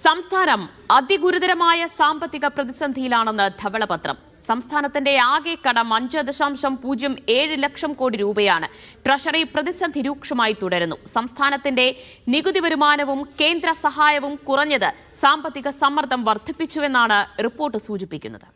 സംസ്ഥാനം അതിഗുരുതരമായ സാമ്പത്തിക പ്രതിസന്ധിയിലാണെന്ന് ധവളപത്രം. സംസ്ഥാനത്തിന്റെ ആകെ കടം 5.07 ലക്ഷം കോടി രൂപയാണ്. ട്രഷറി പ്രതിസന്ധി രൂക്ഷമായി തുടരുന്നു. സംസ്ഥാനത്തിന്റെ നികുതി വരുമാനവും കേന്ദ്ര സഹായവും കുറഞ്ഞത് സാമ്പത്തിക സമ്മർദ്ദം വർദ്ധിപ്പിച്ചുവെന്നാണ് റിപ്പോർട്ട് സൂചിപ്പിക്കുന്നത്.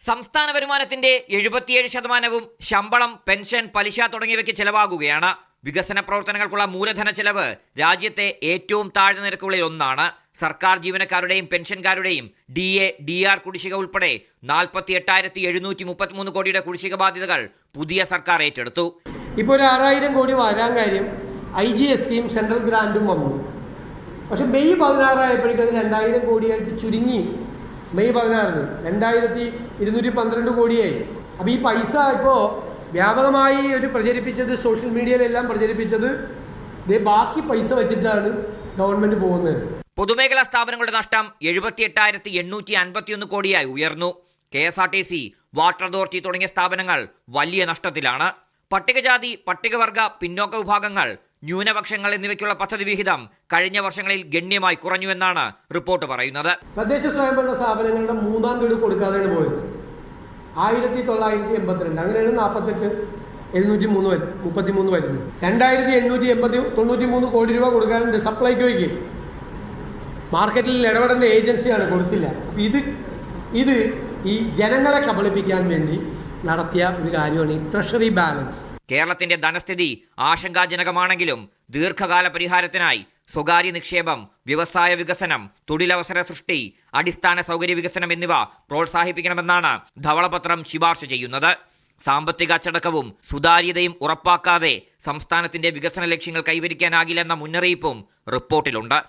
സംസ്ഥാന വരുമാനത്തിന്റെ 77% ശമ്പളം, പെൻഷൻ, പലിശ തുടങ്ങിയവയ്ക്ക് ചെലവാകുകയാണ്. വികസന പ്രവർത്തനങ്ങൾക്കുള്ള മൂലധന ചെലവ് രാജ്യത്തെ ഏറ്റവും താഴ്ന്ന നിരക്കുകളിൽ ഒന്നാണ്. സർക്കാർ ജീവനക്കാരുടെയും പെൻഷൻകാരുടെയും DA, DR കുടിശ്ശിക ഉൾപ്പെടെ 48,733 കോടിയുടെ കുടിശ്ശിക ബാധ്യതകൾ പുതിയ സർക്കാർ ഏറ്റെടുത്തു. ഇപ്പോൾ 6,000 കോടി വരാൻ കാര്യം IGS സ്കീം സെൻട്രൽ ഗ്രാൻഡും വന്നു. പക്ഷെ മെയ് 16 ആയപ്പോഴേക്കും അത് 2,000 കോടിയായിട്ട് ചുരുങ്ങി. മെയ് 16 2,212 കോടിയായി. അപ്പോൾ ഈ പൈസ ഇപ്പോൾ വ്യാപകമായി പ്രചരിപ്പിച്ചത്, സോഷ്യൽ മീഡിയയിലെല്ലാം പ്രചരിപ്പിച്ചത് ബാക്കി പൈസ വെച്ചിട്ടാണ് ഗവൺമെന്റ് പോകുന്നത്. പൊതുമേഖലാ സ്ഥാപനങ്ങളുടെ നഷ്ടം 78,851 കോടിയായി ഉയർന്നു. KSRTC, വാട്ടർ അതോറിറ്റി തുടങ്ങിയ സ്ഥാപനങ്ങൾ വലിയ നഷ്ടത്തിലാണ്. പട്ടികജാതി, പട്ടികവർഗ, പിന്നോക്ക വിഭാഗങ്ങൾ, ന്യൂനപക്ഷങ്ങൾ എന്നിവയ്ക്കുള്ള പദ്ധതി വിഹിതം കഴിഞ്ഞ വർഷങ്ങളിൽ ഗണ്യമായി കുറഞ്ഞുവെന്നാണ് റിപ്പോർട്ട് പറയുന്നത്. തദ്ദേശ സ്വയംഭരണ സ്ഥാപനങ്ങളുടെ 3-ാം ഗഡു കൊടുക്കാതെയാണ് പോയത്. 1982 അങ്ങനെയാണ് 48,733 വരുന്നത്. 2,893 കോടി രൂപ കൊടുക്കാനുണ്ട് സപ്ലൈകോയ്ക്ക്. മാർക്കറ്റിൽ ഇടപെടേണ്ട ഏജൻസിയാണ്, കൊടുത്തില്ല. ഇത് ഈ ജനങ്ങളെ കബളിപ്പിക്കാൻ വേണ്ടി നടത്തിയ ഒരു കാര്യമാണ് ഈ ട്രഷറി ബാലൻസ്. കേരളത്തിന്റെ ധനസ്ഥിതി ആശങ്കാജനകമാണെങ്കിലും ദീർഘകാല പരിഹാരത്തിനായി സ്വകാര്യ നിക്ഷേപം, വ്യവസായ വികസനം, തൊഴിലവസര സൃഷ്ടി, അടിസ്ഥാന സൗകര്യ വികസനം എന്നിവ പ്രോത്സാഹിപ്പിക്കണമെന്നാണ് ധവളപത്രം ശുപാർശ ചെയ്യുന്നത്. സാമ്പത്തിക അച്ചടക്കവും സുതാര്യതയും ഉറപ്പാക്കാതെ സംസ്ഥാനത്തിന്റെ വികസന ലക്ഷ്യങ്ങൾ കൈവരിക്കാനാകില്ലെന്ന മുന്നറിയിപ്പും റിപ്പോർട്ടിലുണ്ട്.